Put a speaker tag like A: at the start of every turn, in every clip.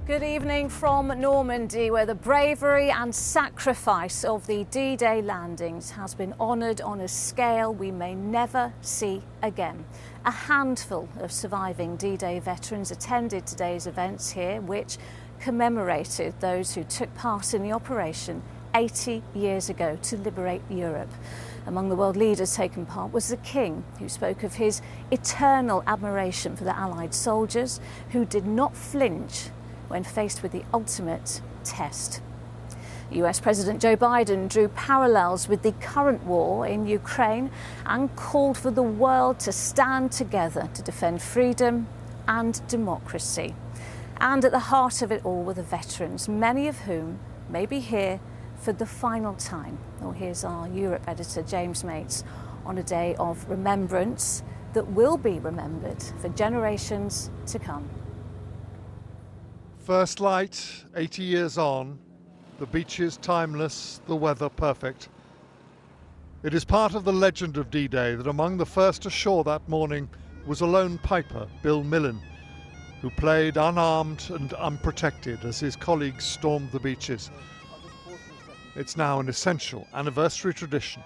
A: Good evening from Normandy, where the bravery and sacrifice of the D-Day landings has been honoured on a scale we may never see again. A handful of surviving D-Day veterans attended today's events here, which commemorated those who took part in the operation 80 years ago to liberate Europe. Among the world leaders taking part was the King, who spoke of his eternal admiration for the Allied soldiers who did not flinch when faced with the ultimate test. US President Joe Biden drew parallels with the current war in Ukraine and called for the world to stand together to defend freedom and democracy. And at the heart of it all were the veterans, many of whom may be here for the final time. Well, here's our Europe editor, James Mates, on a day of remembrance that will be remembered for generations to come.
B: First light, 80 years on, the beaches timeless, the weather perfect. It is part of the legend of D-Day that among the first ashore that morning was a lone piper, Bill Millen, who played unarmed and unprotected as his colleagues stormed the beaches. It's now an essential anniversary tradition.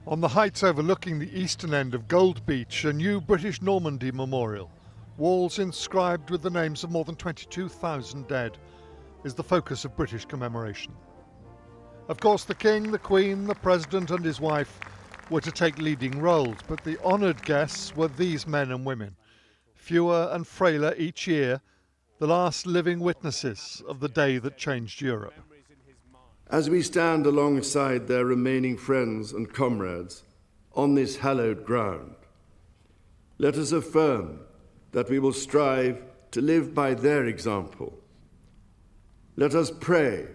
B: On the heights overlooking the eastern end of Gold Beach, a new British Normandy memorial, walls inscribed with the names of more than 22,000 dead, is the focus of British commemoration. Of course, the King, the Queen, the President and his wife were to take leading roles, but the honoured guests were these men and women, fewer and frailer each year, the last living witnesses of the day that changed Europe.
C: As we stand alongside their remaining friends and comrades on this hallowed ground, let us affirm that we will strive to live by their example. Let us pray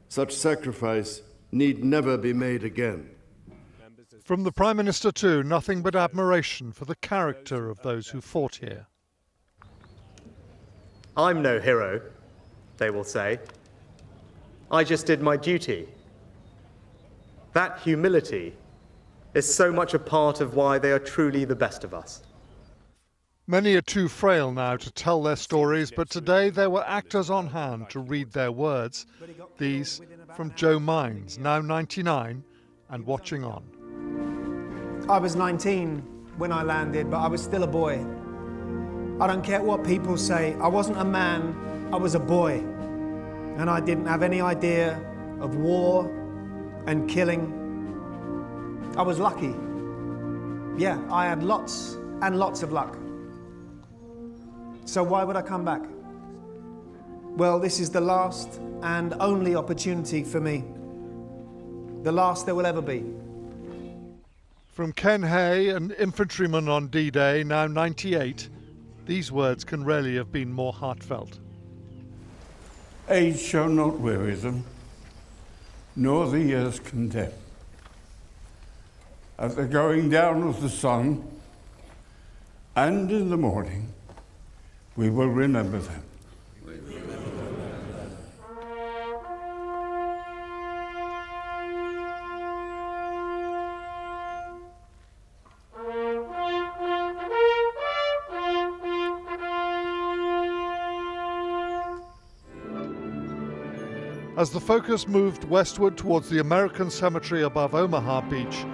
C: such sacrifice need never be made again.
B: From the Prime Minister too, nothing but admiration for the character of those who fought here.
D: I'm no hero, they will say. I just did my duty. That humility is so much a part of why they are truly the best of us.
B: Many are too frail now to tell their stories, but today there were actors on hand to read their words. These from Joe Mines, now 99 and watching on.
E: I was 19 when I landed, but I was still a boy. I don't care what people say. I wasn't a man, I was a boy. And I didn't have any idea of war and killing. I was lucky. Yeah, I had lots and lots of luck. So why would I come back? Well, this is the last and only opportunity for me. The last there will ever be.
B: From Ken Hay, an infantryman on D-Day, now 98, these words can rarely have been more heartfelt.
F: Age shall not weary them, nor the years condemn. At the going down of the sun, and in the morning, we will remember them.
B: As the focus moved westward towards the American cemetery above Omaha Beach,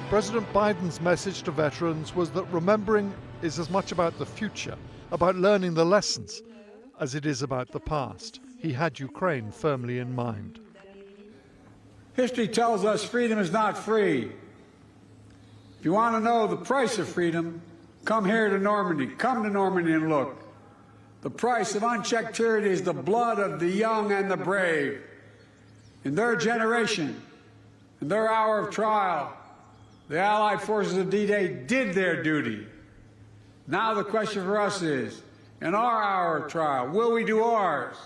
B: President Biden's message to veterans was that remembering is as much about the future, about learning the lessons, as it is about the past. He had Ukraine firmly in mind.
G: History tells us freedom is not free. If you want to know the price of freedom, come here to Normandy. Come to Normandy and look. The price of unchecked tyranny is the blood of the young and the brave. In their generation, in their hour of trial, the Allied forces of D-Day did their duty. Now the question for us is, in our hour of trial, will we do ours?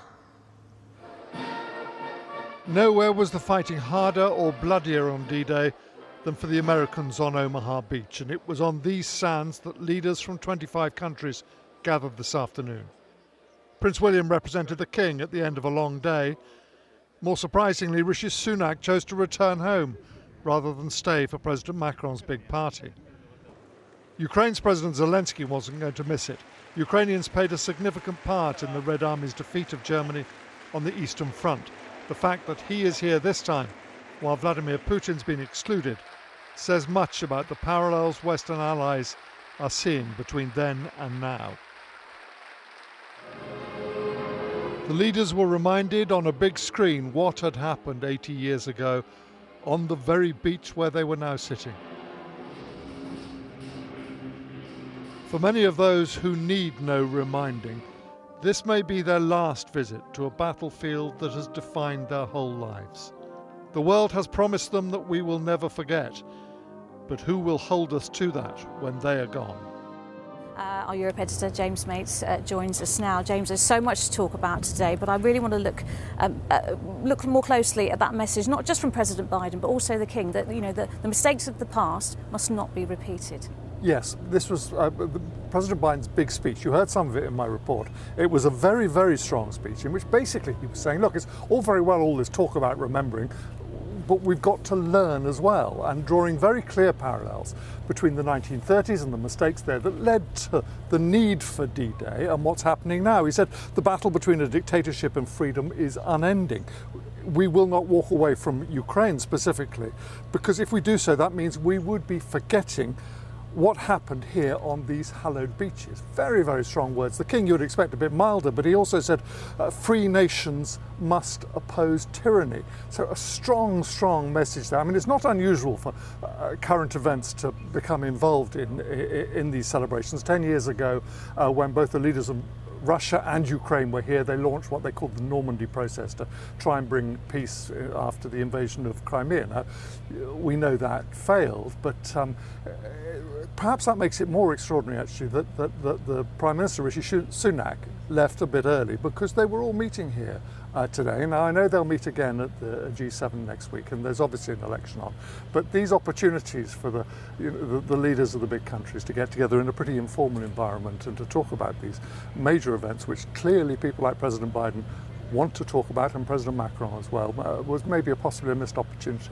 B: Nowhere was the fighting harder or bloodier on D-Day than for the Americans on Omaha Beach, and it was on these sands that leaders from 25 countries gathered this afternoon. Prince William represented the King at the end of a long day. More surprisingly, Rishi Sunak chose to return home rather than stay for President Macron's big party. Ukraine's President Zelensky wasn't going to miss it. Ukrainians played a significant part in the Red Army's defeat of Germany on the Eastern Front. The fact that he is here this time, while Vladimir Putin's been excluded, says much about the parallels Western allies are seeing between then and now. The leaders were reminded on a big screen what had happened 80 years ago on the very beach where they were now sitting. For many of those who need no reminding, this may be their last visit to a battlefield that has defined their whole lives. The world has promised them that we will never forget, but who will hold us to that when they are gone?
A: Our Europe editor, James Mates, joins us now. James, there's so much to talk about today, but I really want to look more closely at that message, not just from President Biden, but also the King, that the mistakes of the past must not be repeated.
B: Yes, this was President Biden's big speech. You heard some of it in my report. It was a very, very strong speech in which basically he was saying, look, it's all very well all this talk about remembering, but we've got to learn as well, and drawing very clear parallels between the 1930s and the mistakes there that led to the need for D-Day and what's happening now. He said the battle between a dictatorship and freedom is unending. We will not walk away from Ukraine specifically, because if we do so, that means we would be forgetting what happened here on these hallowed beaches. Very, very strong words. The King, you would expect a bit milder, but he also said free nations must oppose tyranny. So a strong, strong message there. I mean, it's not unusual for current events to become involved in these celebrations. 10 years ago, when both the leaders of Russia and Ukraine were here, they launched what they called the Normandy process to try and bring peace after the invasion of Crimea. Now, we know that failed, but perhaps that makes it more extraordinary actually that the Prime Minister Rishi Sunak left a bit early, because they were all meeting here today. Now, I know they'll meet again at the G7 next week, and there's obviously an election on, but these opportunities for the leaders of the big countries to get together in a pretty informal environment and to talk about these major events, which clearly people like President Biden want to talk about, and President Macron as well, was maybe possibly a missed opportunity.